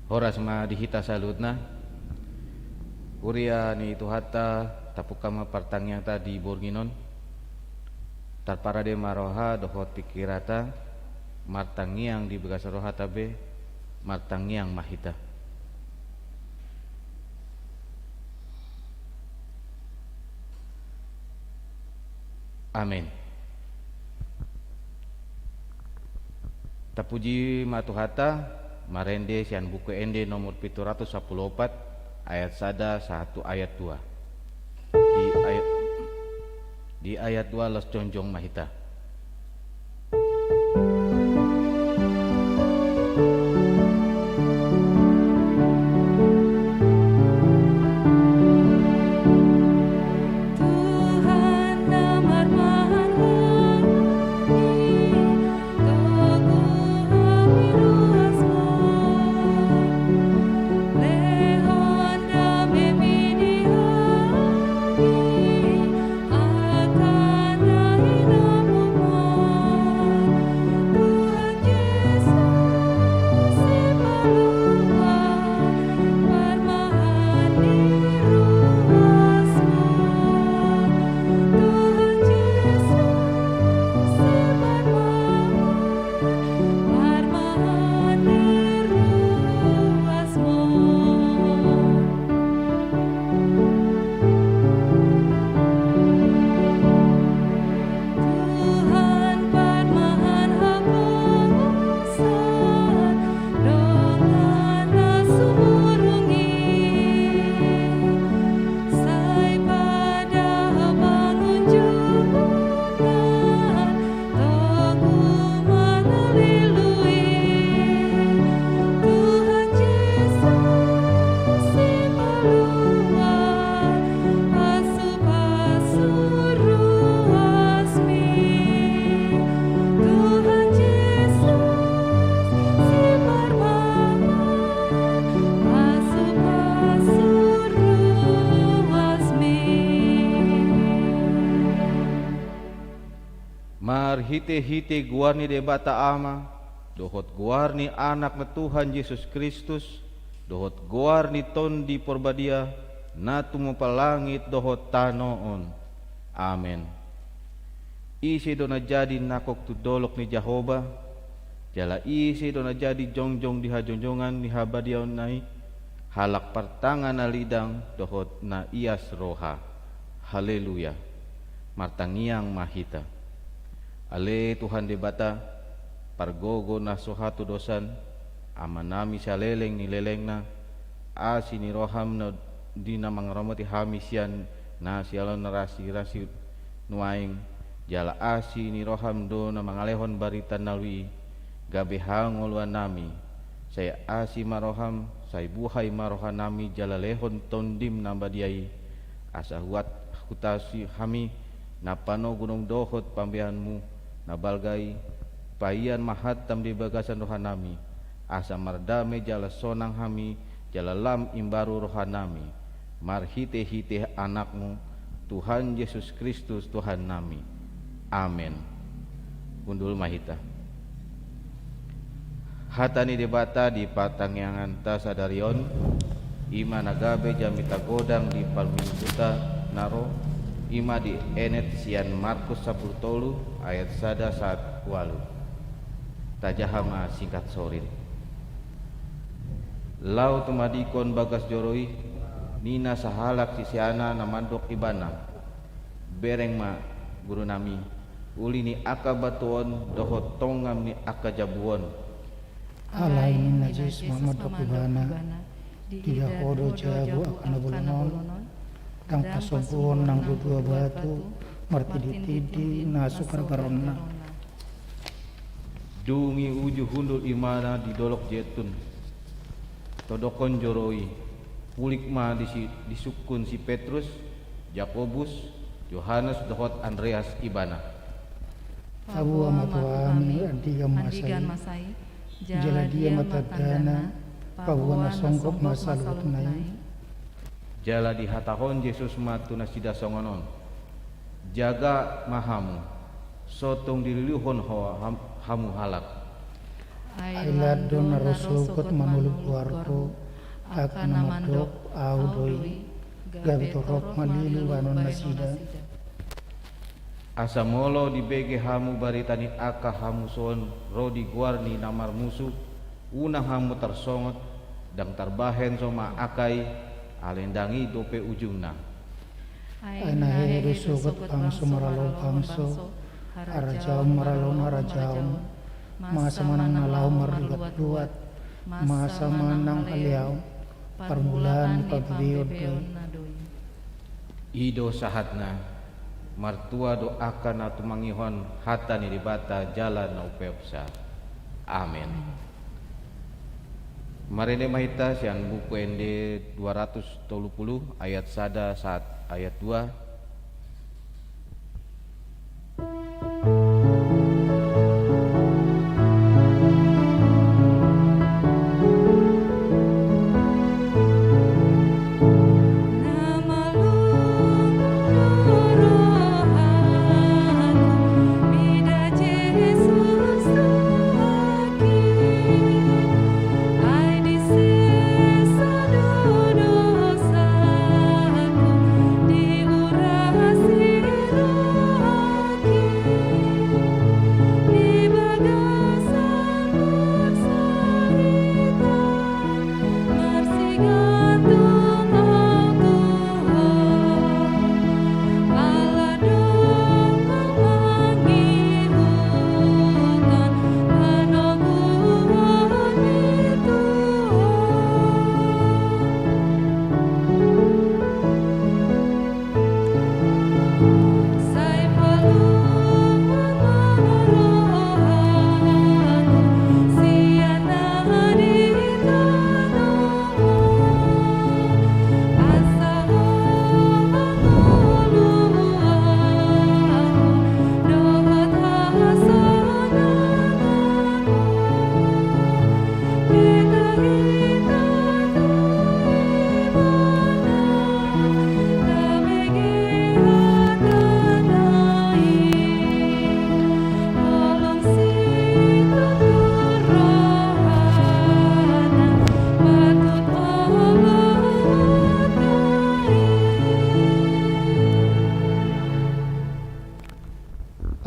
Horas ma dihita salutna Uria ni tuhata tapukama partangnya tadi borginon tarpara de maroha dohoti kirata martangiang di begas roha tabe martangiang mahita. Amin. Tapuji matuhata marende sian buku ende nomor 714 ayat 1 ayat 2. Di ayat 2 los jonjong mahita. Hite-hite guarni debata ama dohot guarni anak na Tuhan Yesus Kristus dohot guarni tondi porbadia natu mapalangit dohot tanoon. Amen. Isi do na jadi nakok tu dolok ni Jehovah jala isi do na jadi jongjong di hajonjongan ni habadiaon nai halak partangan na lidang dohot na ias roha. Haleluya. Martangiang mahita. Ale Tuhan debata pargogo na sohatu dosan amanami saleleng ni leleng na asi ni roham na di na mangromoti hamisian na sialon na rasi nuaing jala asi ni roham do na mangalehon baritan nalwi gabehang uluan nami saya asi maroham saya buhay marohan nami jala lehon tondim nambadiai asa huat hutasi hami napano gunung dohot pambianmu nabalgai payan mahatam di bagasan rohanami asa mardame jala sonang hami jala lam imbaru rohanami marhite-hite anakmu Tuhan Yesus Kristus Tuhan nami. Amin. Gundul mahita hatani debata di patangyangan tasadarion ima nagabe jamita godang di palmingkuta naro ima di enet sian Markus 10 ayat 1 walu tajahama singkat sorin lau tumadikon bagas joroi nina sahalak sisiana namandok ibana bereng ma guru nami uli ni akabatuon dohot tongam ni akajabuon alain najis mamandok ibana tiga kodo jabu akan bulunon tang pasompuon nang dua batu martidi-tidi na sukar baronna dungi uju hundul imana di dolok jetun todokon joroi pulik ma disukun si Petrus Yakobus Yohanes dohot Andreas ibana abu amatuami antigan masai jala dia matadana pabuana songkok masalut nai jala di hatahon Yesus matu nasida songonon jaga mahamu sotong dililuhon hamu halak Ailadon narosukot manulug warko ak namadok audoi gabitorok malilu wanon nasida. Asamolo di bege hamu baritani aka hamu son rodi guarni namar musuh una hamu tersongot dang tarbahen soma akai alendangi dope ujungna. Aina heru sugot pangso maralo pangso arajau maralo arajau masa manang nalau marluat luat masa manang haliau permulaan pagbiod Ido sahatna martua doakan atu mangihon hata ni dibata jalan na upeopsa. Amin. Marene mahita sian buku ND 230 ayat 1 saat ayat 2.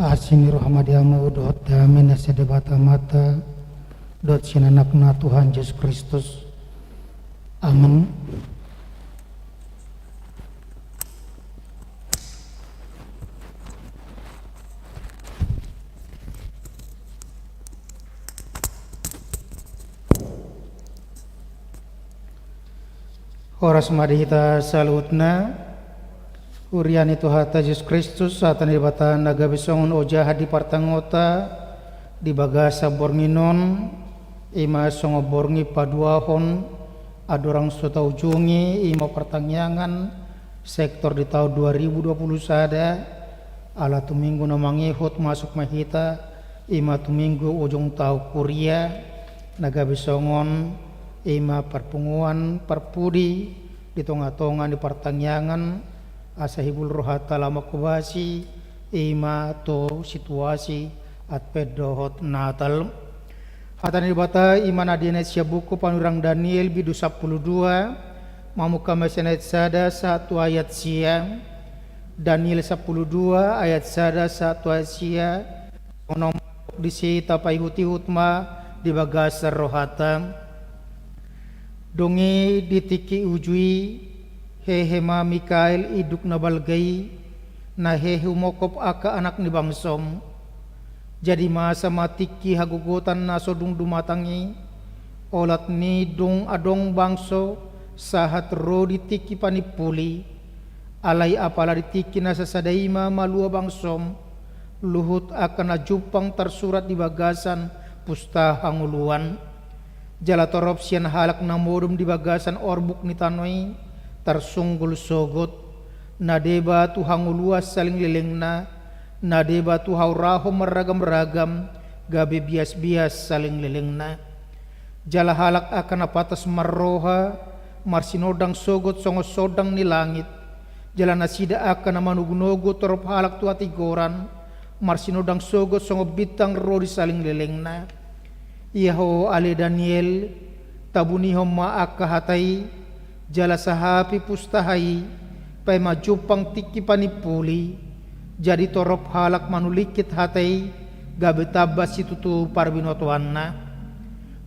Asini rohamadiamu dot damin asedebata mata dot sinanakna Tuhan Yesus Kristus. Amin. Horas madihita salutna Uriani Tuhata Yesus Kristus saat ini bata naga bisongon oja hadi partangota di bagasa bornginon ima songo borngi paduahon adorang sota ujungi ima pertangyangan sektor di tahun 2020 sada ala tuminggu namangi hot masuk mahita ima tuminggu ujung tahu kuria naga bisongon ima perpunguan perpudi di tonga-tonga di pertangyangan asahibul rohata lama kubasi ima to situasi at pedohot natal hatan bata iman adienet buku panurang Daniel bidu 12 mamuka mesenet sada 1 ayat siang Daniel 12 ayat sada 1 ayat siang onom disi tapai huti hutma di bagasar rohata donge ditiki ujui hehema Mikael iduk na balgay na hehumokop aka anak ni bangsom jadi masa matiki hagugutan na sodung dumatangi olat ni dong adong bangso sahat ro ditiki panipuli alay apala ditiki na sasadaima malua bangsom luhut akan najupang tersurat di bagasan pusta hanguluan jalatorop sian halak na modum di bagasan orbuk ni tanoi tersunggul sogot nadeba tu hanguluas saling lilingna nadeba tu hauraho meragam-ragam gabe bias-bias saling lilingna jala halak akan apatas marroha marsinodang sogot songo sodang ni langit jala nasida akan manugunogo torop halak tu atigoran marsinodang sogot songo bitang rodi saling lilingna Iho ale Daniel tabuni homma akka hatai jala sahapi pustahai pai majupang tiki panipuli jadi torop halak manulikit hatai gabe tabas situtu parbinotoanna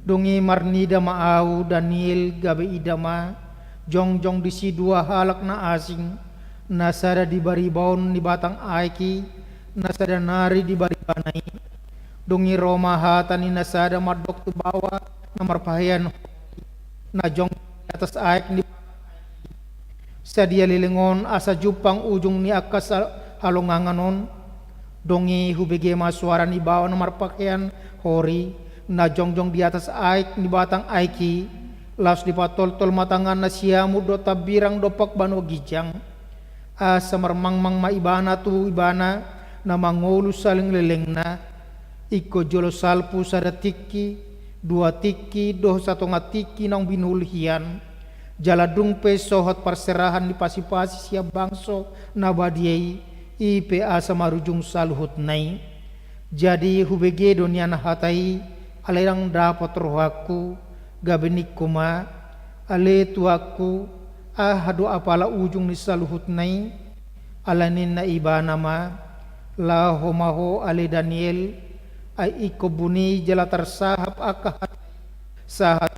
dongi marnida maau Daniel gabe idama jongjong di si dua halak na asing nasada di baribaon di batang aiki nasada nari di baribanai dongi Roma hatani nasada madok tu bawa namar pahayan na jong di atas aik ni sadia lilingon asa jupang ujung ni akas halonganganon dongi hubege suara ni bawa namar pakaian hori na jongjong di atas aik ni batang aiki las di patol-tol matangan na siamu do tabirang dopak bano gijang asa marmangmang maibana tu ibana na mangolu saling lelengna iko jolo salpu sada tiki dua tiki doh satu ngatiki nang binulhian jaladung pe sohot perserahan di pasi-pasi siap bangso nabadiai ipe asa marujung saluhut nai jadi hubege donian hatai alerang dapat rohaku gabenik kuma ale tuaku ahadu apala ujung ni saluhut nai alanin na ibana ma la homaho ale Daniel ai iko buni jala tersahap akahat sahat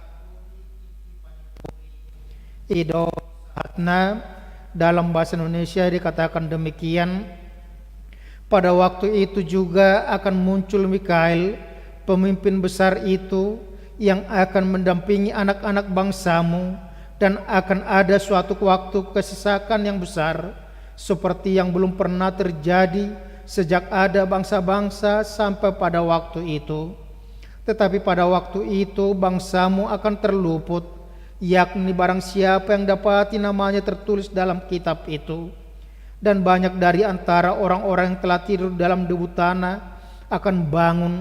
ido hatna dalam bahasa Indonesia dikatakan demikian. Pada waktu itu juga akan muncul Mikael pemimpin besar itu yang akan mendampingi anak-anak bangsamu dan akan ada suatu waktu kesesakan yang besar seperti yang belum pernah terjadi sejak ada bangsa-bangsa sampai pada waktu itu. Tetapi pada waktu itu bangsamu akan terluput, yakni barang siapa yang dapati namanya tertulis dalam kitab itu. Dan banyak dari antara orang-orang yang telah tidur dalam debu tanah akan bangun,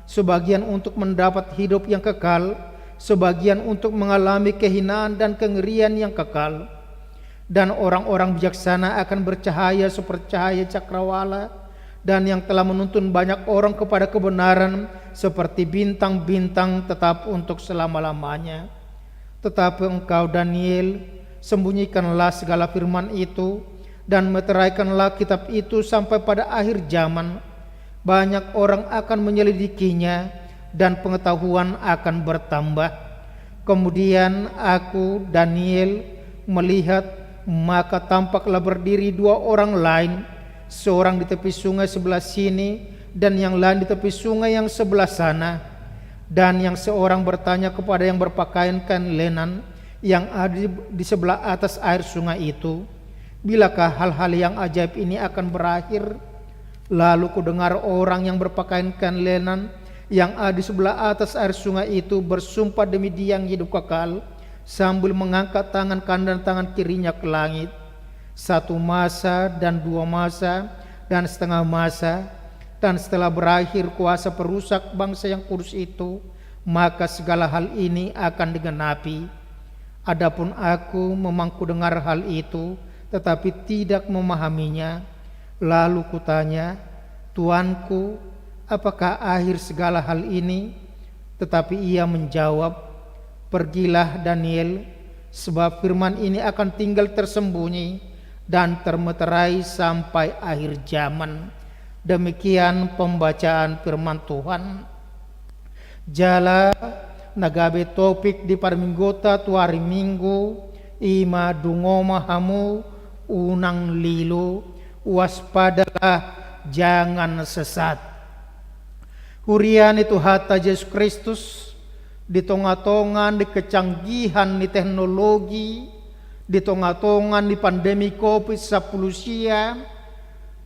sebagian untuk mendapat hidup yang kekal, sebagian untuk mengalami kehinaan dan kengerian yang kekal. Dan orang-orang bijaksana akan bercahaya seperti cahaya cakrawala, dan yang telah menuntun banyak orang kepada kebenaran seperti bintang-bintang tetap untuk selama-lamanya. Tetapi engkau Daniel, sembunyikanlah segala firman itu dan meteraikanlah kitab itu sampai pada akhir zaman. Banyak orang akan menyelidikinya dan pengetahuan akan bertambah. Kemudian aku Daniel melihat, maka tampaklah berdiri dua orang lain, seorang di tepi sungai sebelah sini dan yang lain di tepi sungai yang sebelah sana. Dan yang seorang bertanya kepada yang berpakaian kain lenan yang ada di sebelah atas air sungai itu, bilakah hal-hal yang ajaib ini akan berakhir? Lalu kudengar orang yang berpakaian kain lenan yang ada di sebelah atas air sungai itu bersumpah demi Dia yang hidup kekal sambil mengangkat tangan kanan dan tangan kirinya ke langit. 1 masa dan 2 masa dan setengah masa, dan setelah berakhir kuasa perusak bangsa yang kudus itu, maka segala hal ini akan digenapi. Adapun aku memang kudengar hal itu, tetapi tidak memahaminya. Lalu kutanya, Tuanku, apakah akhir segala hal ini? Tetapi ia menjawab, pergilah Daniel, sebab firman ini akan tinggal tersembunyi dan termeterai sampai akhir zaman. Demikian pembacaan firman Tuhan. Jala nagabe topik di parminggota tu hari Minggu ima dungoma hamu unang lilo, waspadalah jangan sesat. Hurian itu hata Yesus Kristus di tonga-tongan di kecanggihan di teknologi, di tonga-tongan di pandemi COVID-19,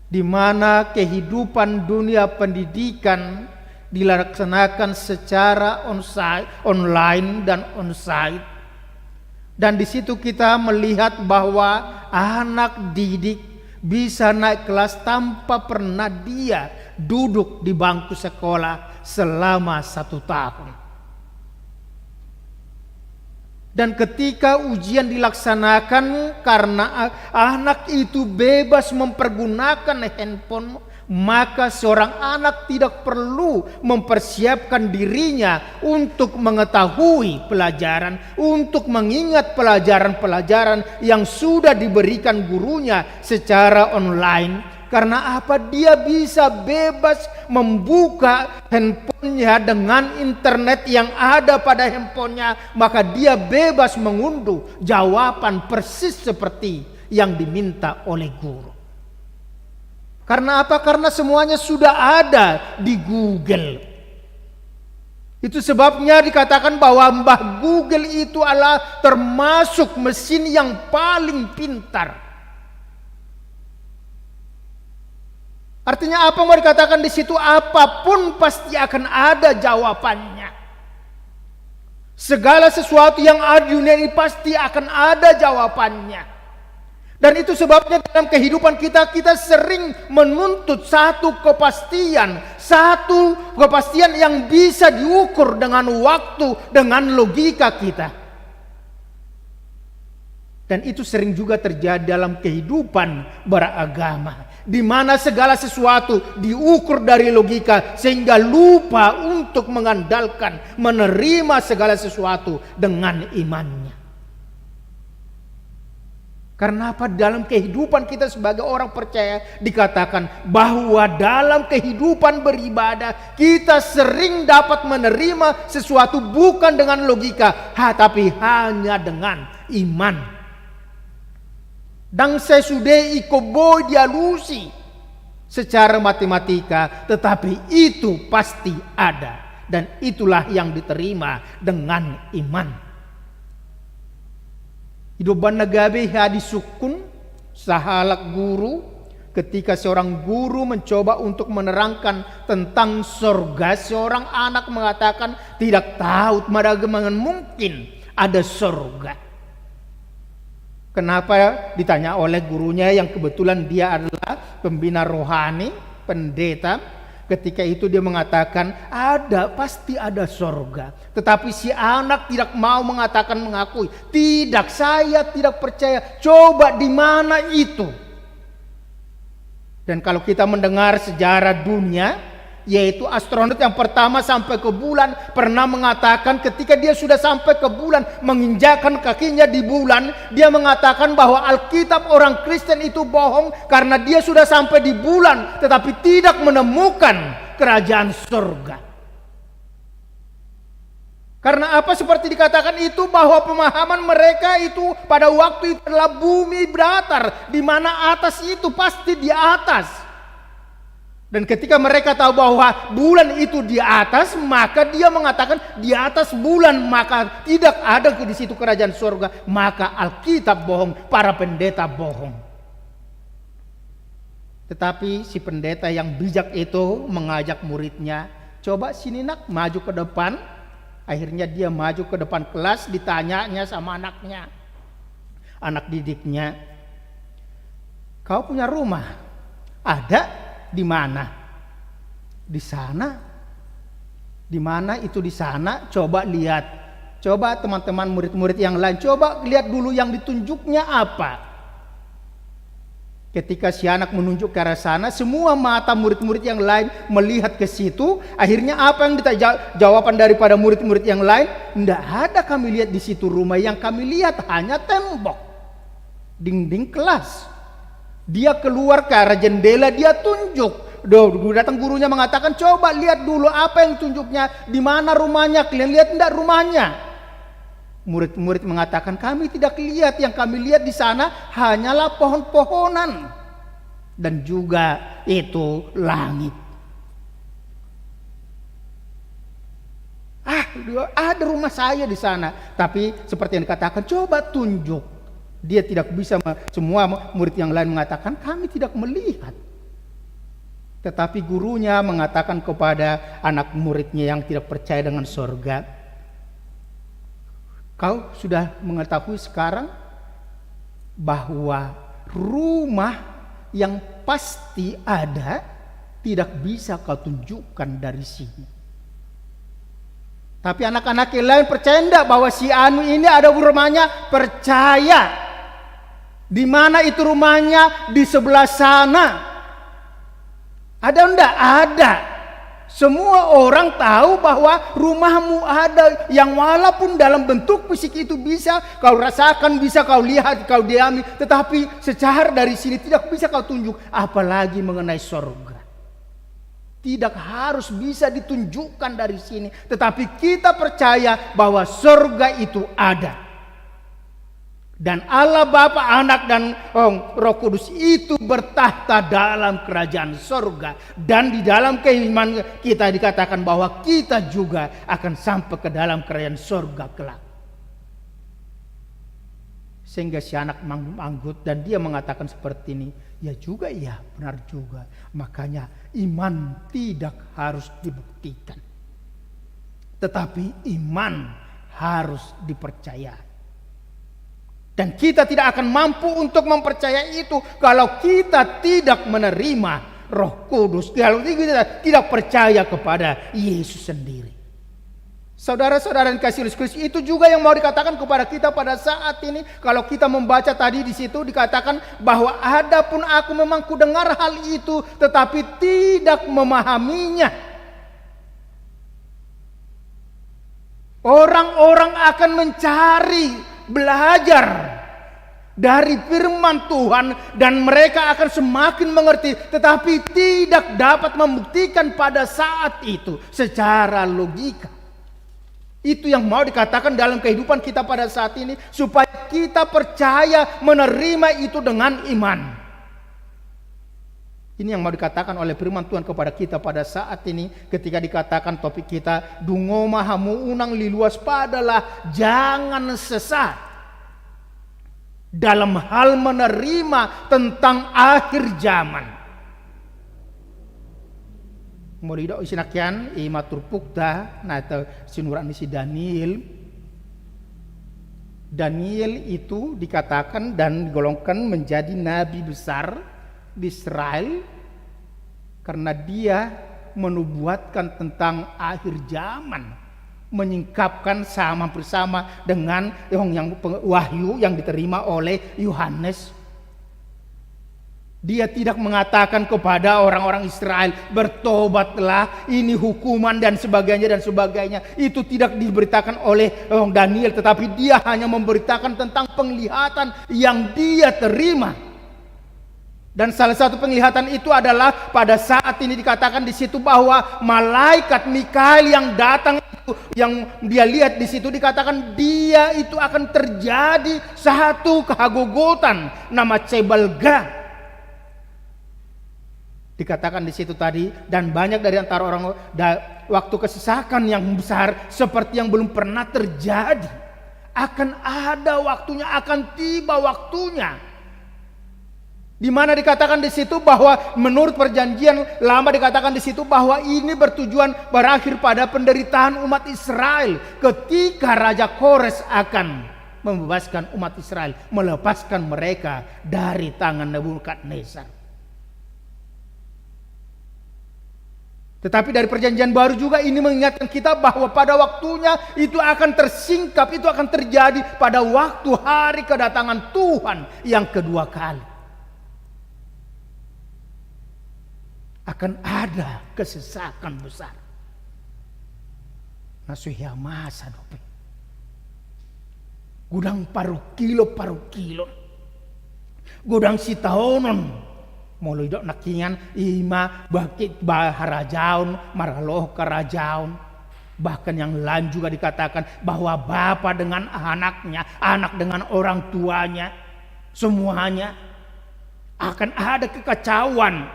di mana kehidupan dunia pendidikan dilaksanakan secara online dan onsite. Dan di situ kita melihat bahwa anak didik bisa naik kelas tanpa pernah dia duduk di bangku sekolah selama 1 tahun. Dan ketika ujian dilaksanakan, karena anak itu bebas mempergunakan handphone, maka seorang anak tidak perlu mempersiapkan dirinya untuk mengetahui pelajaran, untuk mengingat pelajaran-pelajaran yang sudah diberikan gurunya secara online. Karena apa? Dia bisa bebas membuka handphonenya dengan internet yang ada pada handphonenya, maka dia bebas mengunduh jawaban persis seperti yang diminta oleh guru. Karena apa? Karena semuanya sudah ada di Google. Itu sebabnya dikatakan bahwa Mbah Google itu adalah termasuk mesin yang paling pintar. Artinya apa mau dikatakan di situ? Apapun pasti akan ada jawabannya. Segala sesuatu yang ada di dunia ini pasti akan ada jawabannya. Dan itu sebabnya dalam kehidupan kita sering menuntut satu kepastian yang bisa diukur dengan waktu, dengan logika kita. Dan itu sering juga terjadi dalam kehidupan beragama, di mana segala sesuatu diukur dari logika sehingga lupa untuk mengandalkan, menerima segala sesuatu dengan imannya. Karena apa? Dalam kehidupan kita sebagai orang percaya dikatakan bahwa dalam kehidupan beribadah kita sering dapat menerima sesuatu bukan dengan logika, tapi hanya dengan iman. Dan sesudah ikoboy dialusi secara matematika, tetapi itu pasti ada, dan itulah yang diterima dengan iman. Hidupan nagabe hadisukun sahalak guru, ketika seorang guru mencoba untuk menerangkan tentang surga, seorang anak mengatakan tidak tahu madagemangan mungkin ada surga. Kenapa? Ditanya oleh gurunya yang kebetulan dia adalah pembina rohani, pendeta. Ketika itu dia mengatakan pasti ada sorga. Tetapi si anak tidak mau mengakui. Tidak, saya tidak percaya. Coba di mana itu? Dan kalau kita mendengar sejarah dunia, yaitu astronot yang pertama sampai ke bulan pernah mengatakan ketika dia sudah sampai ke bulan, menginjakkan kakinya di bulan, dia mengatakan bahwa Alkitab orang Kristen itu bohong karena dia sudah sampai di bulan tetapi tidak menemukan kerajaan surga. Karena apa? Seperti dikatakan itu bahwa pemahaman mereka itu pada waktu itu adalah bumi datar, di mana atas itu pasti di atas. Dan ketika mereka tahu bahwa bulan itu di atas, maka dia mengatakan di atas bulan maka tidak ada di situ kerajaan surga. Maka Alkitab bohong, para pendeta bohong. Tetapi si pendeta yang bijak itu mengajak muridnya, coba sini nak, maju ke depan. Akhirnya dia maju ke depan kelas, ditanyanya sama anaknya, anak didiknya, kau punya rumah? Ada. Di mana? Di sana. Di mana itu di sana? Coba lihat. Coba teman-teman murid-murid yang lain, coba lihat dulu yang ditunjuknya apa. Ketika si anak menunjuk ke arah sana, semua mata murid-murid yang lain melihat ke situ. Akhirnya apa yang jawaban daripada murid-murid yang lain? Tidak ada kami lihat di situ rumah, yang kami lihat hanya tembok, dinding kelas. Dia keluar ke arah jendela, dia tunjuk. Datang gurunya mengatakan, coba lihat dulu apa yang tunjuknya, di mana rumahnya, kalian lihat enggak rumahnya? Murid-murid mengatakan, kami tidak lihat, yang kami lihat di sana hanyalah pohon-pohonan dan juga itu langit. Ada rumah saya di sana, tapi seperti yang dikatakan, coba tunjuk. Dia tidak bisa, semua murid yang lain mengatakan kami tidak melihat. Tetapi gurunya mengatakan kepada anak muridnya yang tidak percaya dengan surga, kau sudah mengetahui sekarang bahwa rumah yang pasti ada tidak bisa kau tunjukkan dari sini. Tapi anak-anak yang lain percaya enggak bahwa si Anu ini ada rumahnya? Percaya. Di mana itu rumahnya? Di sebelah sana. Ada enggak? Ada. Semua orang tahu bahwa rumahmu ada yang walaupun dalam bentuk fisik itu bisa kau rasakan, bisa kau lihat, kau diami, tetapi secara dari sini tidak bisa kau tunjuk, apalagi mengenai surga. Tidak harus bisa ditunjukkan dari sini, tetapi kita percaya bahwa surga itu ada. Dan Allah Bapa, Anak dan Roh Kudus itu bertahta dalam kerajaan surga. Dan di dalam keimanan kita dikatakan bahwa kita juga akan sampai ke dalam kerajaan surga kelak. Sehingga si anak manggut dan dia mengatakan seperti ini. Ya juga, ya benar juga. Makanya iman tidak harus dibuktikan. Tetapi iman harus dipercayai. Dan kita tidak akan mampu untuk mempercayai itu kalau kita tidak menerima Roh Kudus, kalau kita tidak percaya kepada Yesus sendiri. Saudara-saudara yang kasih Yesus Kristus, itu juga yang mau dikatakan kepada kita pada saat ini. Kalau kita membaca tadi di situ dikatakan bahwa adapun aku memang kudengar hal itu tetapi tidak memahaminya. Orang-orang akan mencari, belajar dari firman Tuhan dan mereka akan semakin mengerti, tetapi tidak dapat membuktikan pada saat itu secara logika. Itu yang mau dikatakan dalam kehidupan kita pada saat ini, supaya kita percaya menerima itu dengan iman. Ini yang mau dikatakan oleh firman Tuhan kepada kita pada saat ini ketika dikatakan topik kita, dungo mahamu unang liluas padalah jangan sesat dalam hal menerima tentang akhir zaman. Morido isinakyan imatur pukta nata sinuran si Daniel. Daniel itu dikatakan dan digolongkan menjadi nabi besar di Israel karena dia menubuatkan tentang akhir zaman, menyingkapkan sama bersama dengan yang wahyu yang diterima oleh Yohanes. Dia tidak mengatakan kepada orang-orang Israel, bertobatlah, ini hukuman dan sebagainya. Itu tidak diberitakan oleh Daniel, tetapi dia hanya memberitakan tentang penglihatan yang dia terima. Dan salah satu penglihatan itu adalah pada saat ini dikatakan di situ bahwa malaikat Mikael yang datang itu, yang dia lihat di situ dikatakan dia itu akan terjadi satu kehagogotan nama Cebalga. Dikatakan di situ tadi, dan banyak dari antara orang waktu kesesakan yang besar seperti yang belum pernah terjadi. Akan ada waktunya, akan tiba waktunya. Di mana dikatakan di situ bahwa menurut perjanjian lama dikatakan di situ bahwa ini bertujuan berakhir pada penderitaan umat Israel ketika Raja Kores akan membebaskan umat Israel, melepaskan mereka dari tangan Nebukadnezar. Tetapi dari perjanjian baru juga ini mengingatkan kita bahwa pada waktunya itu akan tersingkap, itu akan terjadi pada waktu hari kedatangan Tuhan yang kedua kali. Akan ada kesesakan besar. Nasuhya masa dope. Gudang paru kilo. Gudang sitaonon. Mulai dok nakingan ima bakit baharajaun maraloh karajaun. Bahkan yang lain juga dikatakan bahwa bapa dengan anaknya, anak dengan orang tuanya, semuanya akan ada kekacauan.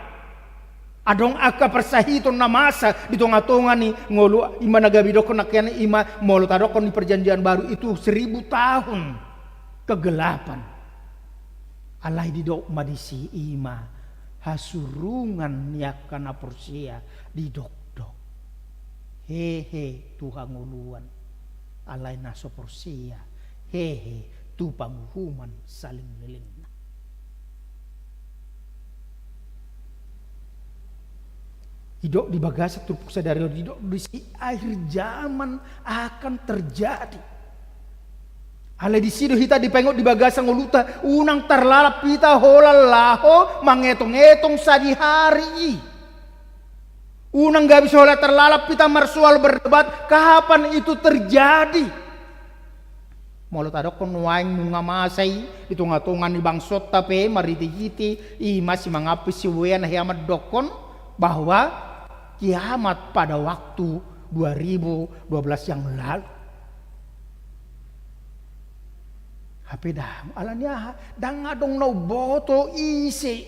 Adong aka persahito na masa di tonga-tonga ni ngolu ima nagabidoko nakian ima molo tadokon di perjanjian baru itu 1000 tahun kegelapan. Alai didok madisi ima hasurungan yakana porsia di dok-dok. Hehe Tuhan nguluan alai naso porsia. Hehe tu panghuman saling lelingna. Hidok di bagasa turpuk sadari hidok di akhir zaman akan terjadi. Ale di sido hita dipengok di bagasa ngoluta unang tarlalap hita holalaho mangetong-etong sa di hari. Unang gabi sola terlalap kita marsual berdebat kapan itu terjadi. Molo tadok kon waing nunga masai itungatungan ni bangsot tapi mariti-hiti masih mengapis si wean hiamat dokon bahwa kiamat pada waktu 2012 yang lalu. Hape dah alanya dang adong no boto isi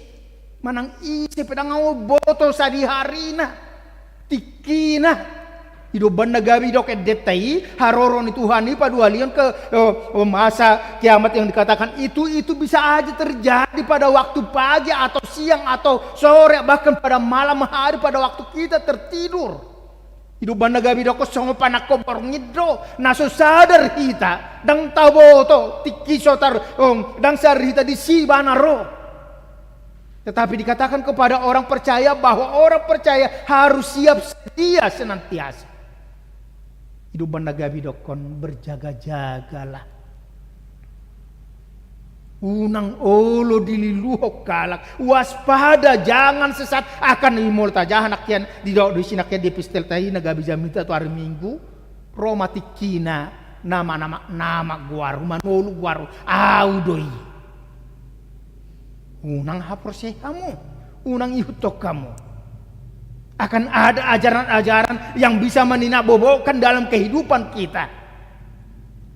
manang isi pedang ngau boto sadi harina tikina hidup banda gabi dok detai haroron itu Tuhan padualion ke masa kiamat yang dikatakan itu bisa aja terjadi pada waktu pagi atau siang atau sore bahkan pada malam hari pada waktu kita tertidur. Hidup banda gabi dok songo panak kompor ngidro naso sadar hita dang taboto tiki sotar dang sadar hita di si banaro. Tetapi dikatakan kepada orang percaya bahwa orang percaya harus siap sedia senantiasa. Hidup banda gabi dokon berjaga-jagalah. Unang olo dililuhok kalak waspada jangan sesat akan imol tajahan akian di sini akian di pistel tahi nagabi jamita tu hari Minggu romatikina nama guaru manolu guaru audoi unang hapor kamu unang ihutok kamu akan ada ajaran-ajaran yang bisa meninabobokan dalam kehidupan kita.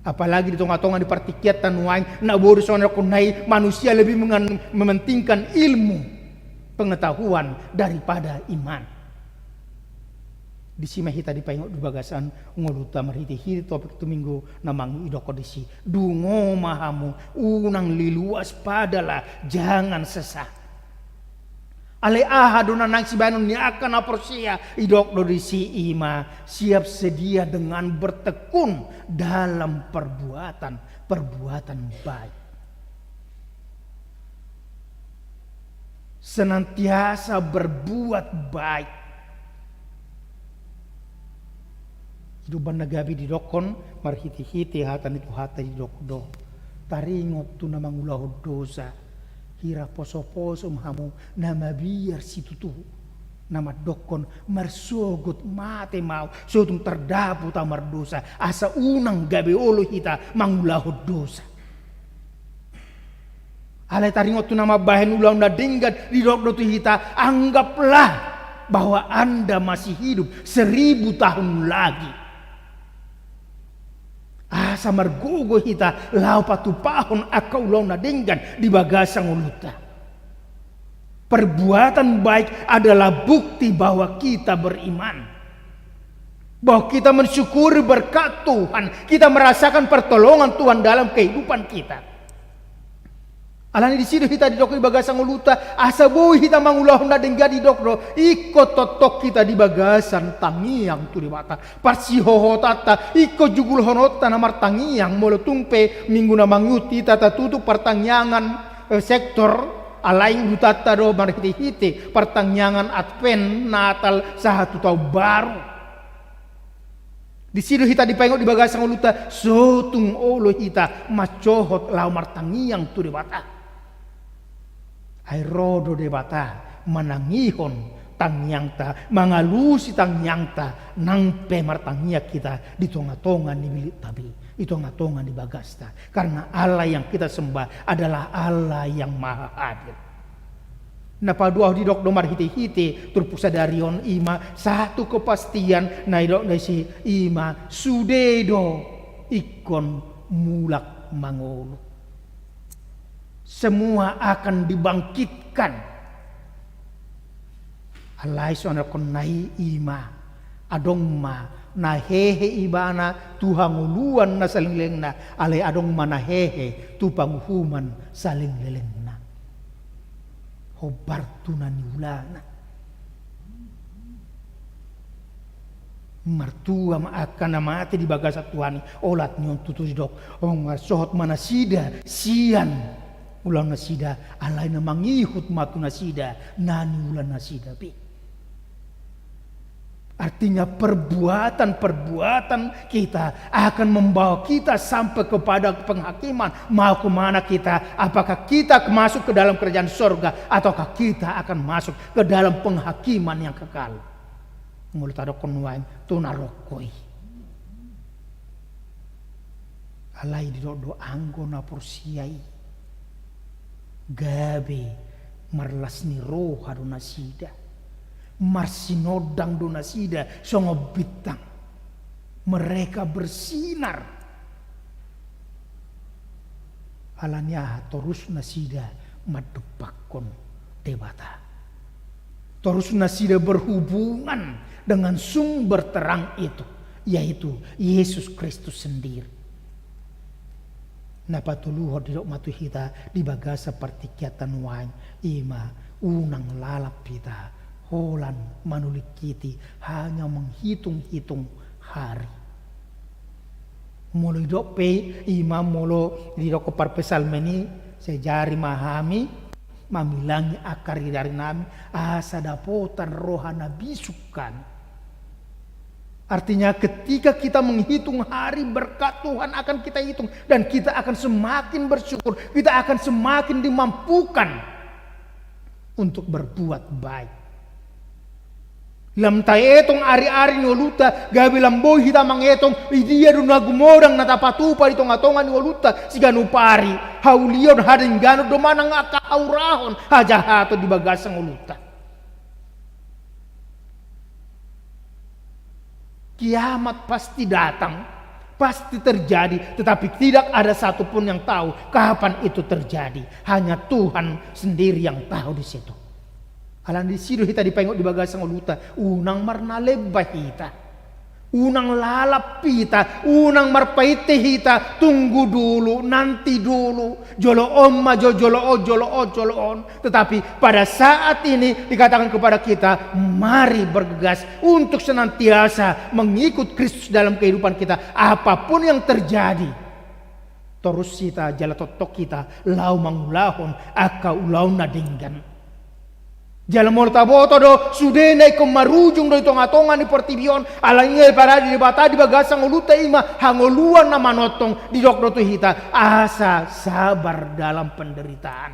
Apalagi di tengah-tengah di partikiat tanuain nak bodoh soalnya kunai manusia lebih mementingkan ilmu pengetahuan daripada iman. Di sini kita dipengok di bagasan ngoluta meriti hiri topik tu minggu namang idoko disi dungo mahamu unang liluas padalah jangan sesat. Ale ahaduna nang si banun ni akan aprosia idok do disi ima siap sedia dengan bertekun dalam perbuatan baik. Senantiasa berbuat baik. Hidup banda gabi di dokon marhiti-hiti hatan itu hata di dokdo. Taringot tu namang ulah dosa. Kira poso-poso mahamu nama biar situ tuh nama dokon marsogot mate mau sotung terdapu tamar dosa asa unang gabe olo hita mangulahod dosa. Alay taringot tu nama bahen ulang na dinggat di dokdo tu hita anggaplah bahwa Anda masih hidup 1000 tahun lagi. Asa margogo hita lau patu pahon akau lau nadenggan di bagasang uluta. Perbuatan baik adalah bukti bahwa kita beriman. Bahwa kita mensyukuri berkat Tuhan. Kita merasakan pertolongan Tuhan dalam kehidupan kita. Alani di sini kita didok di bagasang uluta. Asa bui kita mangulah nadenggan di dokdo. Iko totok kita di bagasan tangiang tu di mata. Parsihoho tata. Iko jugul honota namar tangiang. Molo tumpe minggu na manguti tata tutup pertangyangan sektor. Alaing utata do marhiti-hiti. Pertangyangan Advent Natal sahatu tau baru. Di sini kita dipengok di bagasang uluta. Sotung olo kita macohot lau martangiang tu di mata. Airodo de bata manangihon tangyangta mangalusi tangyangta nang pemartangia kita di tonga-tonga ni milik tabi di tonga-tonga di bagasta karena Allah yang kita sembah adalah Allah yang maha adil. Napadua di dok domar hiti-hiti turpusa darion ima satu kepastian naidok nasi ima sudedo ikon mulak mangolo. Semua akan dibangkitkan. Alai soalnya konai ima adong ma nahehe ibana Tuhan uluan na saling lelengna alai adong ma nahehe tu panghuman saling lelengna. Hobartu na niulana. Martua akan mati di bagasat Tuhan olat nyon tutus dok sohot mana sida sian ulang nasida alai na mangihut matu nasida nani ulang nasida pi. Artinya perbuatan kita akan membawa kita sampai kepada penghakiman mau kemana kita, apakah kita masuk ke dalam kerajaan surga ataukah kita akan masuk ke dalam penghakiman yang kekal. Mulut ada konwain tunarokoi. Alai di do anggo na porsiai. Gabe marlas ni roha do nasida. Marsinodang do nasida songo bitang. Mereka bersinar. Alanya terus nasida madepakon debata. Terus nasida berhubungan dengan sumber terang itu, yaitu Yesus Kristus sendiri. Napa tuluho didok matu hita di bagasa partikiatan wain ima unang lalap hita holan manulik kiti hanya menghitung-hitung hari. Molo didok pe ima molo didok keparpesal meni sejari mahami mamilangi akar dari nami asa dapotan rohana bisukan. Artinya ketika kita menghitung hari berkat Tuhan akan kita hitung. Dan kita akan semakin bersyukur. Kita akan semakin dimampukan untuk berbuat baik. Lam taetong ari-ari ngoluta gabi lambo hita mangetong idia dun nagumorang natapatupa itong atongan ngoluta siganu pari haulion hading gano do manang akaurahon hajahato di bagasang ngoluta. Kiamat pasti datang, pasti terjadi, tetapi tidak ada satupun yang tahu kapan itu terjadi. Hanya Tuhan sendiri yang tahu di situ. Alan di situ kita dipengok di bagasang uluta, unang marna lebah kita, unang lalap kita, unang marpaite kita, tunggu dulu, nanti dulu, jolo omma jolo on. Tetapi pada saat ini dikatakan kepada kita, mari bergegas untuk senantiasa mengikut Kristus dalam kehidupan kita, apapun yang terjadi. Terus kita jalatotok kita, lau mangulahon, aka ulau nadinggan. Jalan mortaboto do sudena iko marujung do itongatongan di portibion alangnya para di bata di bagasang uluta ima hangoluan na manotong di dok do hita asa sabar dalam penderitaan.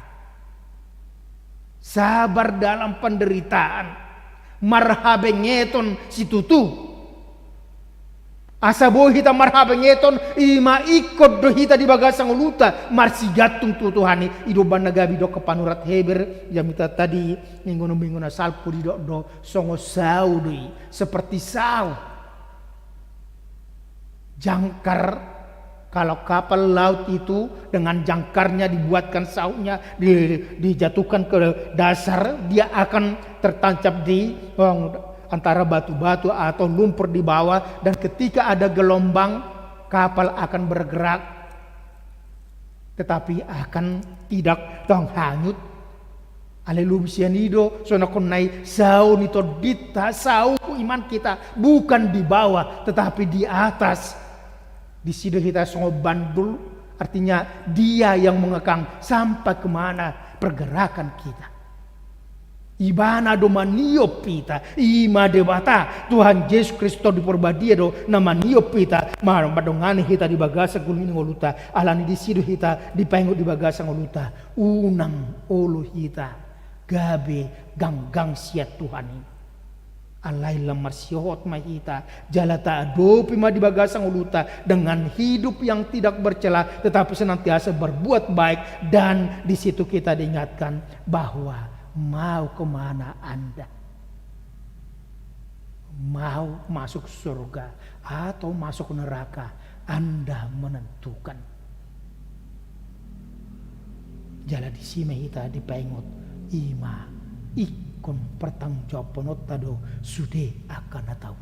Sabar dalam penderitaan. Marhabengeton si tutu. Asa boh hita marhabengeton ima ikut do hita di bagasang uluta marsigatung tutuhani idoban nagabi do kepanurat Heber jamita tadi minggu na salpu di do songo saudui seperti sau jangkar. Kalau kapal laut itu dengan jangkarnya dibuatkan saunya dijatuhkan ke dasar, dia akan tertancap di antara batu-batu atau lumpur di bawah, dan ketika ada gelombang kapal akan bergerak tetapi akan tidak hanyut. Aleluya nido sonakonai sau nito dita sau iman kita bukan di bawah tetapi di atas. Di situ kita songo bandul, artinya dia yang mengekang sampai kemana pergerakan kita. Ibana do maniop pita, ima debata Tuhan Yesus Kristus di porbadia do na maniop pita, madongani kita di bagasa gulini ngoluta, alani di situ kita dipengok di bagasa ngoluta, unang ulu kita, gabe ganggang siat Tuhan ini. Alai lamar sihot mahita jalata adopi ma di bagasang uluta dengan hidup yang tidak bercela tetapi senantiasa berbuat baik, dan di situ kita diingatkan bahwa mau kemana Anda, mau masuk surga atau masuk neraka, Anda menentukan. Jala di sini kita dipengot ima ikon pertanggungjawab penotado sude akan tahu.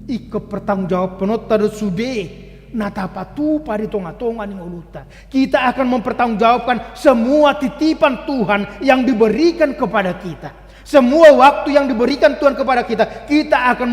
Iko pertanggungjawab penotado sude natapatu pari tonga-tonga ning uluta. Kita akan mempertanggungjawabkan semua titipan Tuhan yang diberikan kepada kita. Semua waktu yang diberikan Tuhan kepada kita, kita akan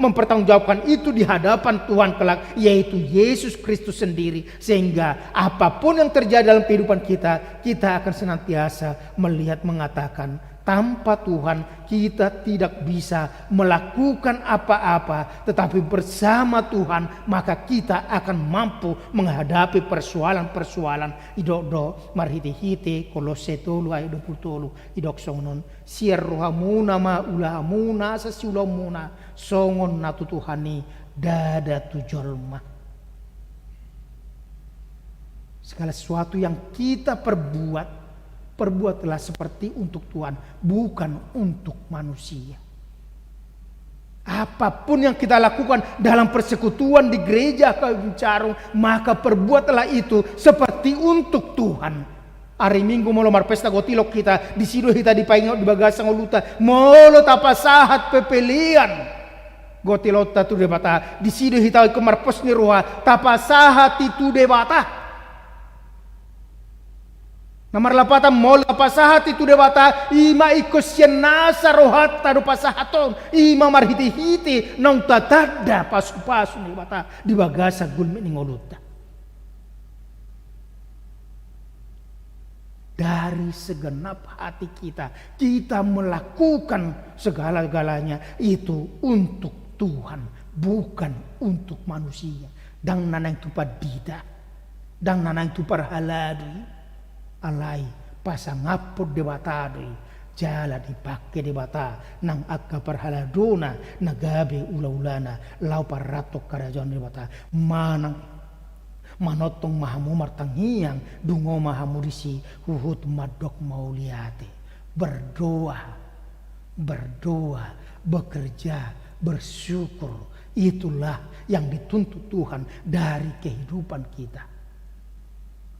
mempertanggungjawabkan itu di hadapan Tuhan kelak, yaitu Yesus Kristus sendiri. Sehingga apapun yang terjadi dalam kehidupan kita, kita akan senantiasa melihat mengatakan, Tanpa Tuhan kita tidak bisa melakukan apa-apa, tetapi bersama Tuhan maka kita akan mampu menghadapi persoalan-persoalan. Idok marhiti-hiti Kolose 3 ayat 20 idok songon siar rohamuna ma ulamuna sasiulamuna songon natu Tuhani dada tujolma. Segala sesuatu yang kita perbuatlah seperti untuk Tuhan, bukan untuk manusia. Apapun yang kita lakukan dalam persekutuan di gereja Kayu Carung, maka perbuatlah itu seperti untuk Tuhan. Hari Minggu molo marpesta gotilok kita, di sido kita dipaingau di bagasang uluta, molo tapasahat pepelian. Gotilota tu debata, di sido kita ke marpos ni roha, tapasahat itu debata. Nomor lapatan mol pasahat itu dewata ima ikosyen nasa rohat tadu pasahaton ima marhiti-hiti nong tatada pasu-pasu dewata di bagasa gulmi ningoluta. Dari segenap hati kita melakukan segala-galanya itu untuk Tuhan, bukan untuk manusia. Dang nanang tu padida, dang nanang tu parhaladi. Alai pasangapod debatado jala dipakai debata nang akka parhaladona nagabe ula-ulana lau paratok karajon debata manang manotong mahamu martangiang dungo mahamu disi huhut madok mauliate berdoa bekerja bersyukur, itulah yang dituntut Tuhan dari kehidupan kita.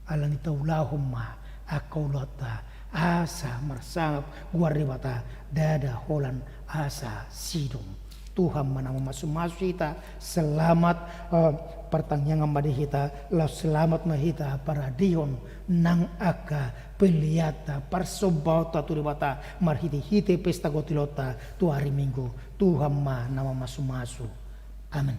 Alanitaulahumma akaulata asa marsangap guaribata dada holan asa sidong. Tuhan mana masuk kita selamat pertanyaan mbadi kita la selamat mahita para dion nang aka peliata parsobauta turibata marhiti hite pesta gotilota tu hari Minggu Tuhan nama masuk. Amin.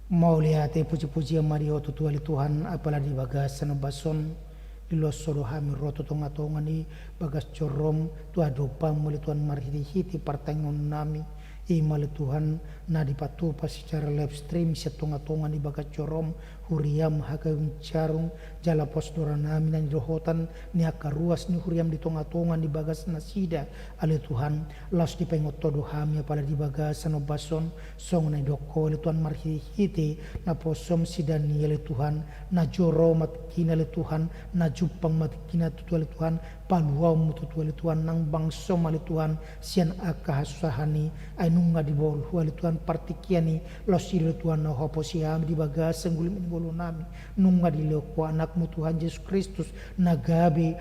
Mau lihat puji-puji Mario tutuali Tuhan apalagi bagas bason ilos sorohami roto tonga-tonga ni bagas corom tu adopa muli Tuhan marhiti-hiti partangon nami imali Tuhan na dipatupa secara live stream setonga-tonga ni bagas corom huriam hakayung carung jala posdora nami na nidohotan ni akaruas ni huriam di tonga-tonga ni bagas nasida ali Tuhan las di pengotodo hami apala di bagas no bason song na doko ali Tuhan marhiti na posom sidani ali Tuhan na joro matkina ali Tuhan na jupang matkina tutu ali Tuhan paluaw mututu ali Tuhan nang bangsom ali Tuhan sian akahasahani ay nunga di bol ali Tuhan partikiani los ali Tuhan na hopo siam di bagas senggulim nami nunga di loko anakmu Tuhan Yesus Kristus nagabi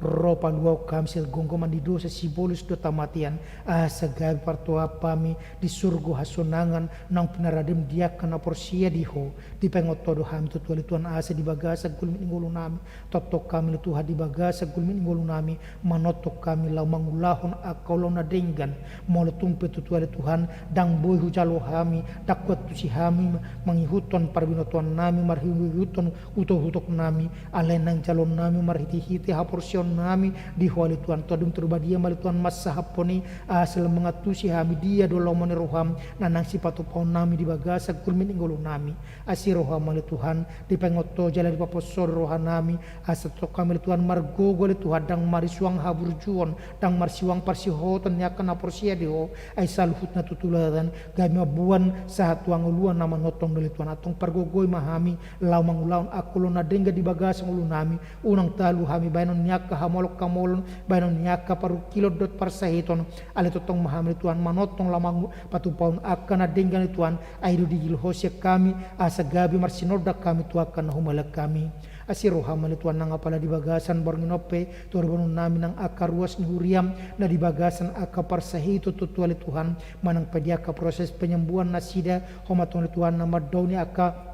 ropa luau kamsil gonggoman di dosa sibolus do tamatian asa gabi partoa pami di surga hasonangan nang pinaradem dia kana porsia diho di pengotodo ham tutuali Tuhan asa di bagasa gulmin ingolu nami totok kami Tuhan di bagasa gulmin ingolu nami manotok kami lau mangulahon akau lau nadenggan molo tumpe tutuali Tuhan dang boy hujalo hami dakwat tusi hami mangihuton parbino Tuhan nami marhihuton uto-hutok nami alenang calon nami marhiti-hiti haporsion nami di holi Tuhan todum terbadia mali Tuhan masa haponi asal mengatusi hami dia dolo roham nanang sipatu paun nami di bagasa kulmin inggolo nami asiroham mali Tuhan di pengoto jala di paposor rohan nami asato kami Tuhan margogo li Tuhan dang marisuang haburjuon dang marsiwang parsihotan yakan aporsia diho ay saluhut na tutuladan kami abuan sahat tuang uluan nama notong dari Tuhan atong pargogoy mahami lau mangulaon akulo na dengga di bagasa ulu nami unang talu hami bayanon nyaka hamolok kamolon bayanon nyaka paru kilodot parsahiton ale totong mahamri Tuhan manotong lamang patupaun akan adenggan Tuhan aidu di gilhosya kami asa gabi marsinoda kami tu akan humalak kami asiroha mali Tuhan nang apala di bagasan bornginope turbonun nami nang akaruas ni huriam na di bagasan aka parsahito tutuali Tuhan manang pediaka proses penyembuhan nasida homaton Tuhan nama dauni aka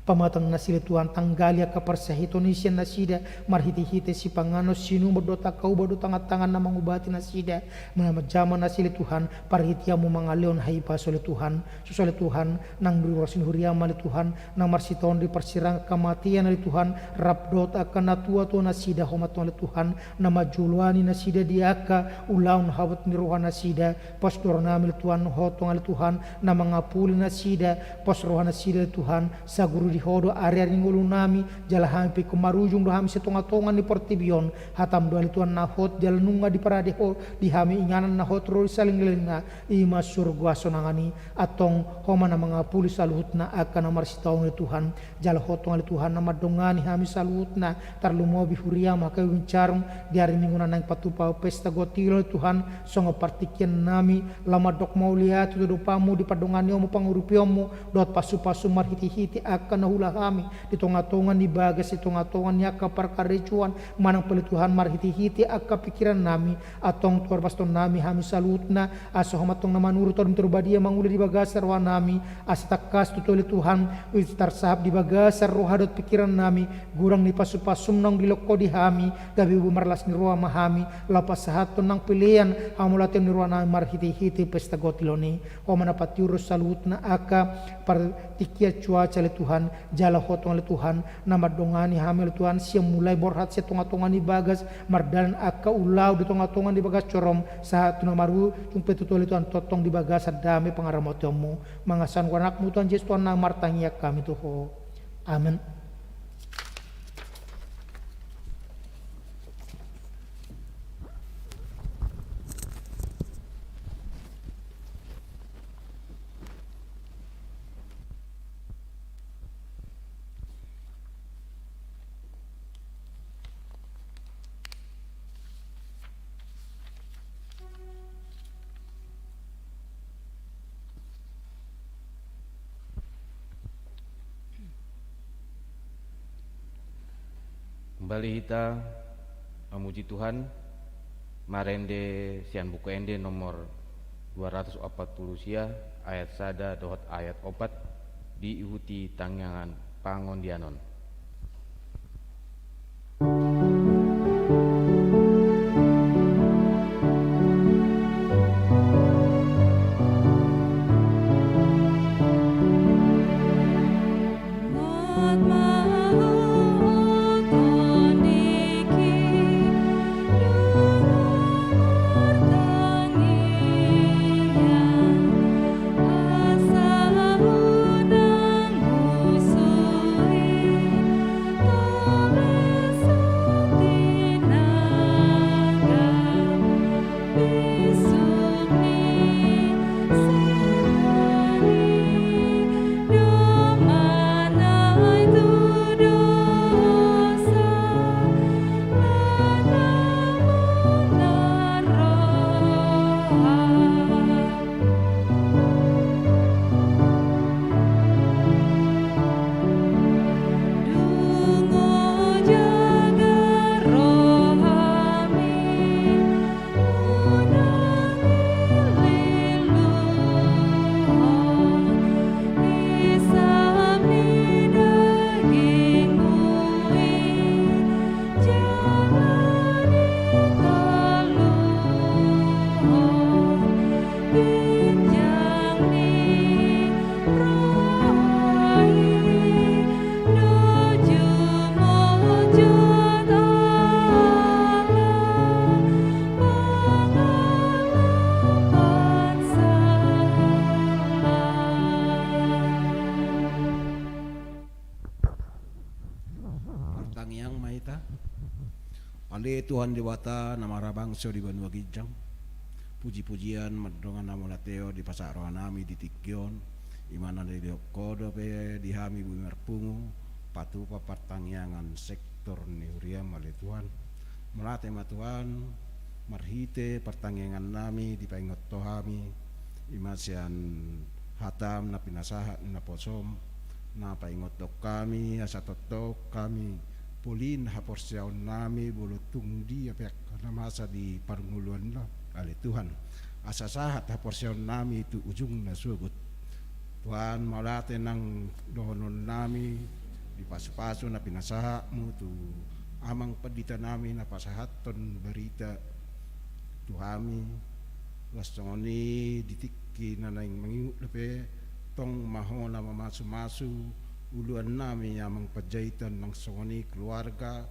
pamatang nasili Tuhan tanggalia kaparsahito nisyan nasida marhiti-hiti si pangano sinu berdota kau badu tangan-tangan na mangubati nasida menamajama nasili Tuhan parhitiamu mangaleon haipa sole Tuhan susole Tuhan nang beriwasin huriama li Tuhan nang marsiton di persirang kematian li Tuhan rabdot akan natua tu nasida homaton li Tuhan nama juluani nasida diaka ulaun hawat niruhan nasida pastor nami li Tuhan hotong li Tuhan nama ngapuli nasida pas rohana nasida li Tuhan saguru di hodo area ngulu nami jala hampi kemarujung do hami setonga-tongan di portibion hatam do li Tuhan nahot jala nunga di paradeho di hami inganan nahot ro saling lelinga ima surga sonangani atong homa na mga puli saluhutna akan namar sitaong li Tuhan jala hotong li Tuhan nama dongani hami saluhutna tarlumo bihuria maka wincarum diari minguna nang patupa pesta gotilo li Tuhan songo partikian nami lama dok mau lihat tu pamu di padongani omu pangurupiomu dot pasu-pasu marhiti-hiti akan nahula kami di tonga-tongan di bagas di tonga-tongan yaka parkarecuan manang peli Tuhan marhiti-hiti akka pikiran nami atong tuar baston nami hami salutna aso hamatong naman uruton turbadia manguli di bagasar wa nami asitakas tutuli Tuhan witar sahab di bagasar rohadot pikiran nami gurang ni pasu-pasum nang diloko di hami gabi bumarlas ni ruwa mahami lapas sahaton nang pilihan hamulatin ni ruwa nami marhiti-hiti pesta gotiloni o manapatiurus salutna aka partikia cuaca li Tuhan jala hotong li Tuhan nama dongani hamil Tuhan siang mulai borhat setonga-tongan di bagas mardalan aka ulau di tonga-tongan di bagas corom saat tunamaru jumpe tutuli Tuhan totong di bagas adami pangaramotomu mangasan wanakmu Tuhan Yesus Tuhan na martangiak kami tuho amin. Kembali kita memuji Tuhan marende sian buku ende nomor 240 sia ayat sada dohot ayat opat diihuti tangangan pangondianon. Ale Tuhan Dewata nama rabangso di Banua Gijang puji-pujian madongan namo lateo di pasak rohanami di Tikyon imana di Kodo pe di hami bumi marpungu patu papartangyangan sektor neuria male Tuhan melate ma Tuhan marhite pertangyangan nami di paingot tohami imasian hatam na pinasahat na posom na paingot tok kami asatotok kami Polin haporsiaw nami bulutung di apek karena masa di parnguluan lah oleh Tuhan asasahat haporsiaw nami itu ujung na sugut Tuhan malate nang dohonon nami di pasu-pasu na pinasaha mo tu amang padita nami na pasahaton berita tuhami lastongoni ditiki na naing mangiut lepe tong mahona mamasu-masu uluan nami amang pajaitan ng songoni keluarga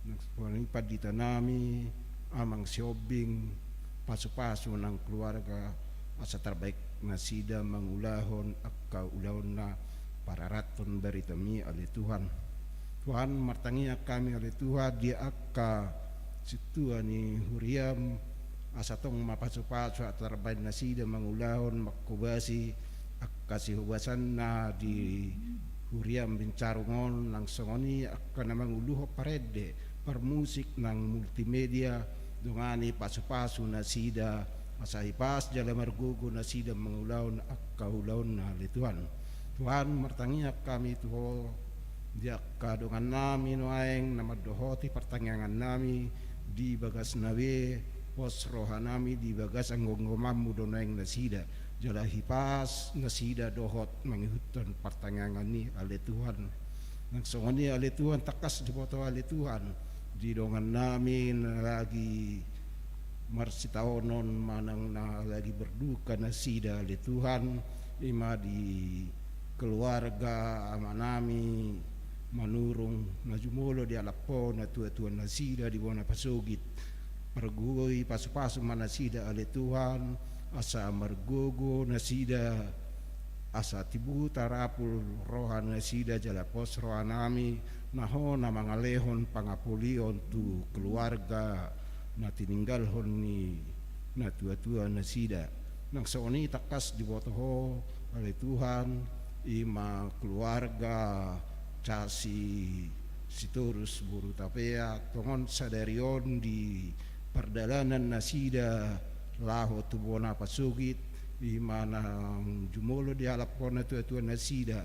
ng songoni padita nami amang siobing pasu-pasu ng keluarga asa terbaik na sida mangulahon akka ulahon na pararaton berita mi oleh Tuhan. Tuhan martangia kami oleh Tuhan dia akka situa ni huriam asa tong mapasu-pasu terbaik na sida mangulahon makubasi akka si hubasan na di huriam bincarungon nang songoni akka namang uluho parede permusik nang multimedia dungani pasu-pasu na sida masahipas jala margugo na sida mangulaon akka ulaon na Tuhan. Tuhan martangia kami tuho dia kadungan nami noaeng na madohoti pertanyaan nami di bagas nawe pos roha nami di bagas anggonggomamu donaeng na sida jala hipas na sida dohot mangihutan pertanyaan ni ale Tuhan. Nang songoni ale Tuhan takas di foto ale Tuhan di dongan nami lagi marsitaonon manang na lagi berduka na sida le Tuhan ima di keluarga amanami manurung na jumulo di alapo na tua-tua na sida di bona pasugit pergui pasu-pasu mana sida ale Tuhan asa margogo na sida asa tibu tarapul rohan na sida jala pos rohanami naho na mangalehon pangapulion tu keluarga na tininggalhon ni na tua-tua na sida nang saoni takas di botoho oleh Tuhan ima keluarga casi siturus buru tapea tongon sadarion di perdalanan na sida laho tubona pasugit ima nang jumolo di halapon na tua-tua na sida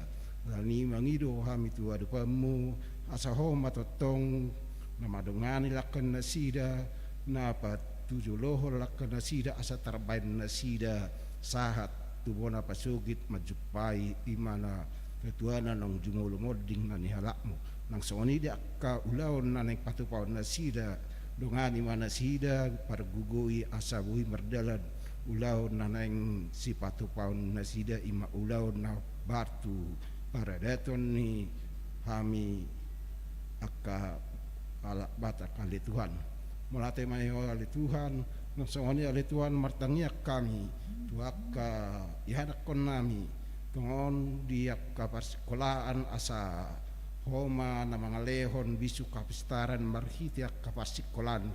lani mangido hami tua depamu asaho matotong na madungani lakan na sida napa tujuh lohor lakana sida asa tarbain na sida sahat tubona pasugit majupai imana ketuana nang jumulo moding na nihalakmu nang soni dia ka ulaon na nang patupaon na sida dongani mana sida pargugui asa bui merdalan ulaon na nang si patupaon na sida ima ulaon na batu para daton ni hami akka ala bata kali Tuhan mulate mayo ale Tuhan nang songoni ale Tuhan martangia kami tuaka ihadak kon nami tongon diak ka persekolahan asa homa na mga lehon bisu kapistaran marhiti ak kapasikolan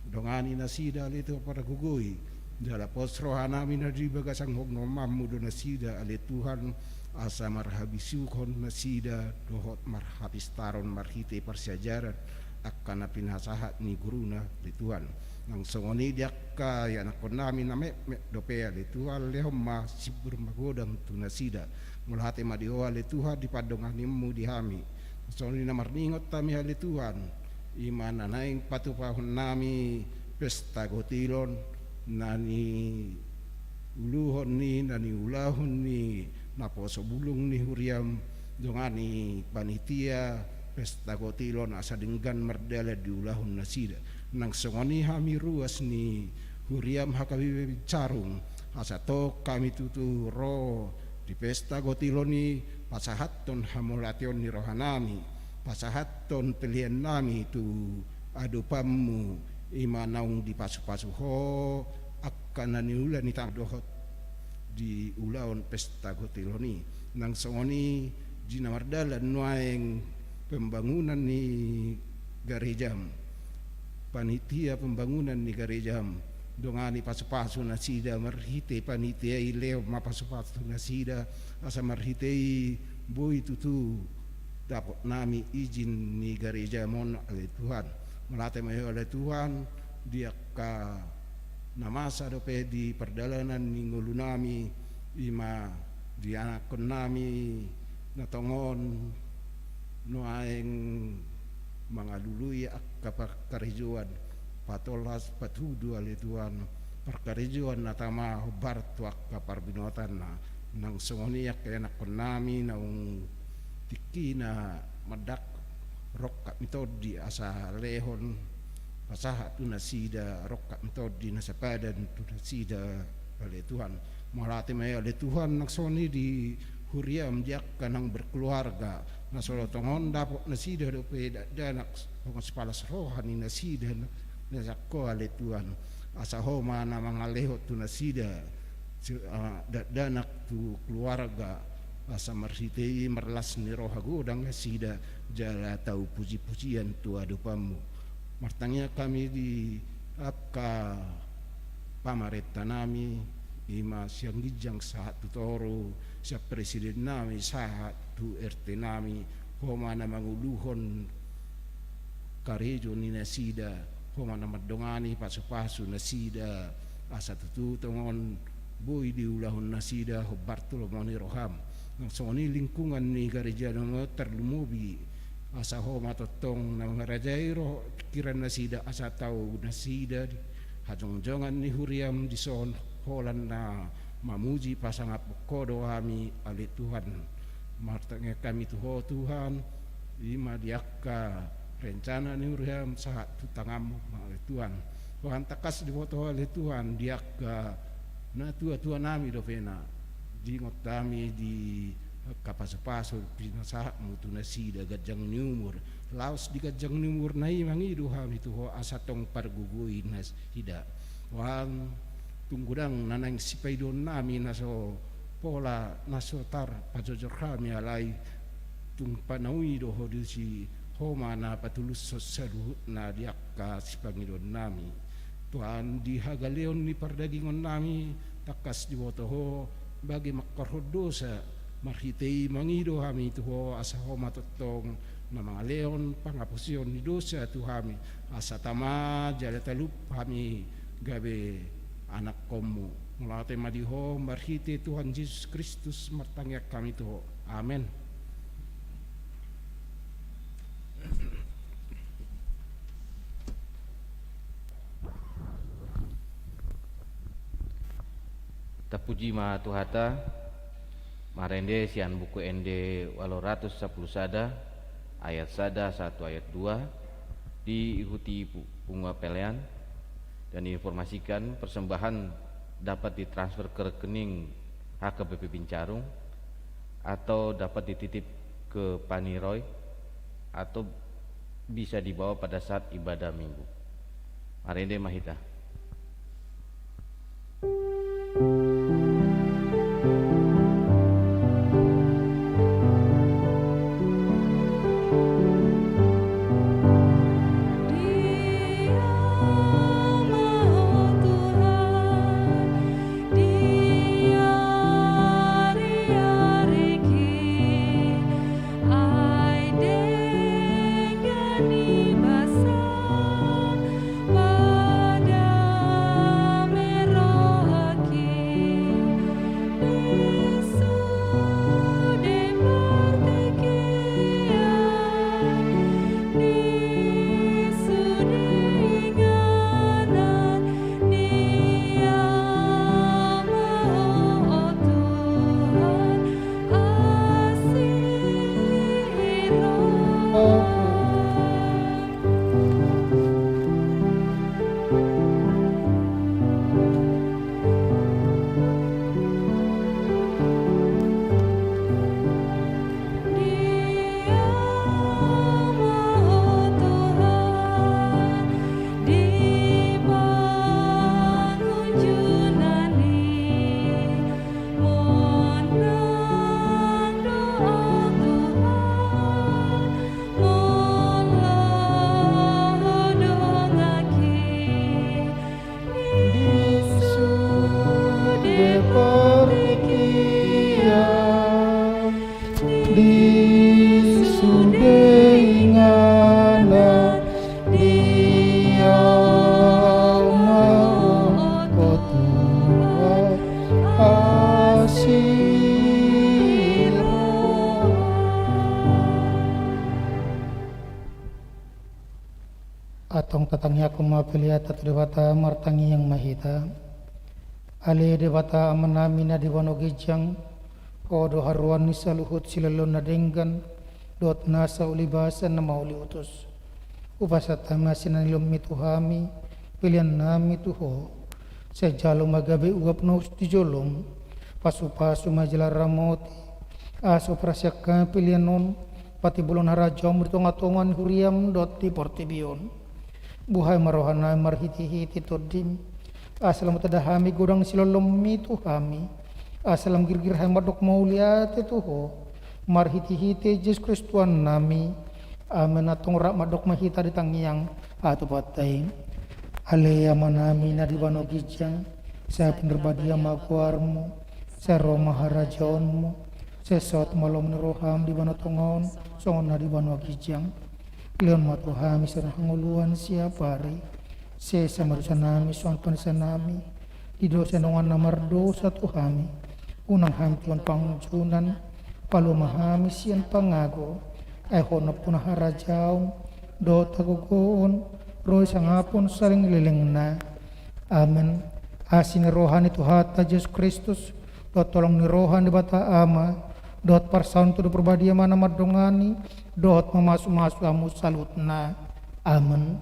dongani na sida ale Tuhan para gugui jala posroha nami na di bagasang hogno mamu do na sida ale Tuhan asa marhabisu kon na sida dohot marhapistaron marhiti persiajaran akan pinasahat ni guruna di Tuhan nang songoni dia ka ya nakon nami na me dopea di Tuhan lehom ma sibur magodang tunasida mulhate ma dioa le Tuhan di padonganimu di hami songoni na marningot tami hale Tuhan imana naing patupahon nami pesta gotilon nani uluhon ni nani ulahon ni naposo bulung ni huriam dongani panitia pesta gotilon asa denggan merdela di ulahun nasida nang songoni hami ruas ni huriam hakabibe carung asa to kami tutu ro di pesta gotilon ni pasahaton hamulation ni rohanami pasahaton pilihan nami tu adupamu ima naung di pasu-pasu ho akan nani ulan ni dohot di ulahun pesta gotilon ni nang songoni jina merdela nuaeng pembangunan ni garejam panitia pembangunan ni garejam dongani pasu-pasu na sida marhite panitia ileo mapasu-pasu na sida asa marhite boy tutu dapat nami izin ni garejamon oleh Tuhan melate mayo oleh Tuhan dia ka namasa dope di perdalanan ni ngulu nami ima di anak nami natongon noaeng mga luluy ak kapakarijuan patolas patudu ale Tuhan perkarijuan na tama hubar tuak kaparbinotan na nang songoniak kaya nakon nami naung tiki na madak rokka mitodi asa lehon pasaha tu nasida rokka mitodi na sapadan tu nasida oleh Tuhan malate may oleh Tuhan naksoni di huriam jak kanang berkeluarga nasolo tongon dapok nasida dope danak pokok sepalas rohani nasida nasakko oleh Tuhan asa homa na mga lehot tu nasida danak tu keluarga asa marsitei merlas ni roha godang sida jala tau puji-pujian tu adupamu martanya kami di apka pamareta nami ima siang gijang saat tu toro siap presiden nami saat tu RT nami homa na manguluhon karejo ni nasida homa na madongani pasu-pasu nasida asa tutu tongon boy diulahon nasida hobartulo moni roham nang soni lingkungan ni gereja nang terlumubi asa homa totong nang rajairo pikiran nasida asa tau nasida hajong-jongan ni huriam di son holan na mamuji pasangap kodo kami ali Tuhan martanya kami tuho Tuhan lima diakka rencana ni huriam saat tutangamu ali Tuhan Tuhan takas di foto ali Tuhan diakka na tua nami dovena jingot kami di kapaso-paso pinasaha mutu nasida gajang niumur laos di gajang niumur nai mangidu kami tuho asatong pargugui nas hida wang tunggudang nanang sipaidon nami naso pola naso tar pajojor kami alai tung panaui doho si homa na patulus sosalu na diakka sipangidon nami Tuhan di hagaleon ni pardagingon nami takas di botoho bagi makarhod dosa marhitei mangido kami tuho asa homa totong na mga leon pangapusyon ni dosa tu kami asa tama jala talup kami gabe anak komu mulate madiho marhite Tuhan Yesus Kristus martangyak kami tuho amen. Tapuji ma Tuhata marende sian buku ende 810 sada ayat sada 1 ayat 2 diikuti bunga pelean dan diinformasikan persembahan dapat ditransfer ke rekening HKBP Bincarung atau dapat dititip ke Paniroy atau bisa dibawa pada saat ibadah minggu. Marende Mahita. Atong tatangnya kumapilia tatdewata martangi yang mahita ale dewata amanamina diwanogijang Hodo haruan ni saluhut silalon na denggan dot nasa ulibasan na mauli utos. Upasatanga sinanilom mituhami pilihan nami tuho. Sa jalo magabi uap na usti jolong pasu-pasu majalah ramoti aso prasyakkan pilihan non pati bulon harajom bertonga-tongan huriam dot di portibion. Buhay marohana marhiti-hiti todim asalam tadahami godang silolom mituhami asalam girgir hamadok mauliate tuho marhiti-hiti Yesus Kristuan nami amen atong rak madok mahita di tangiang atu patay alea manami na dibano gijang sa pinderbadia maguarmu sa Roma harajaonmu sa sot malom ni roham dibano tongon songon na dibano gijang leon matuhami sa hanguluan siapari sa samarusan nami soan panisa nami di dosa nongan namardo sa tuhami unang hampion pangjunan palumahami siyan pangago ay honop po na harajaw do tagugoon roy sa ngapon saling liling na amen asin ni rohan ito hata Yesus Kristus do tolong ni rohan di bata ama dot parsanto do perbadia mana madongani dot mamasu-masu amu salut na amen.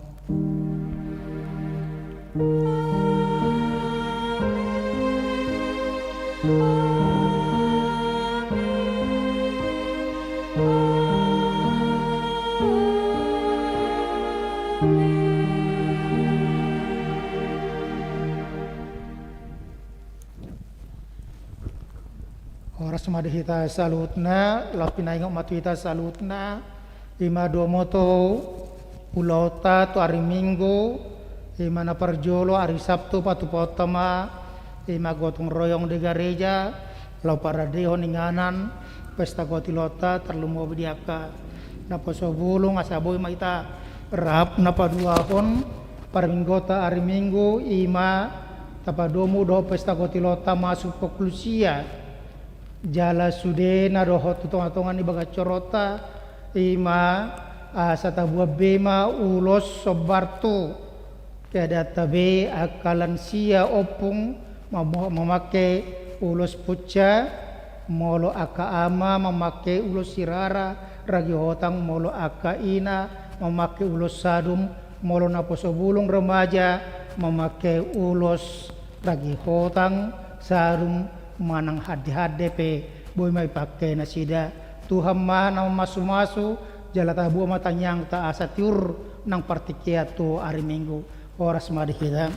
Oras madihita salutna, lapinaingok matuita salutna, ima domoto ulauta tu hari Minggu, ima na parjolo hari Sabtu patu potama, ima gotong royong di gereja, lau paradeho ninganan, pesta gotilota terlumo bidiaka, napa sobulung asaboy maita rap napa duahon, parminggota hari Minggu, ima tapadomu do pesta gotilota masuk poklusia. Jala sudena dohot tutongan-tongan ni baga corota ima asata buah bema ulos sobarto tiada tabe akalan sia opung memakai ulos puca molo aka ama memakai ulos sirara ragi hotang molo aka ina memakai ulos sadum molo naposo bulung remaja memakai ulos ragi hotang sadum manang hade-hade pe boy may pakai nasida Tuhan mana masu-masu jala tabu matanyang ta asa tiur nang partikia tu hari Minggu oras madihida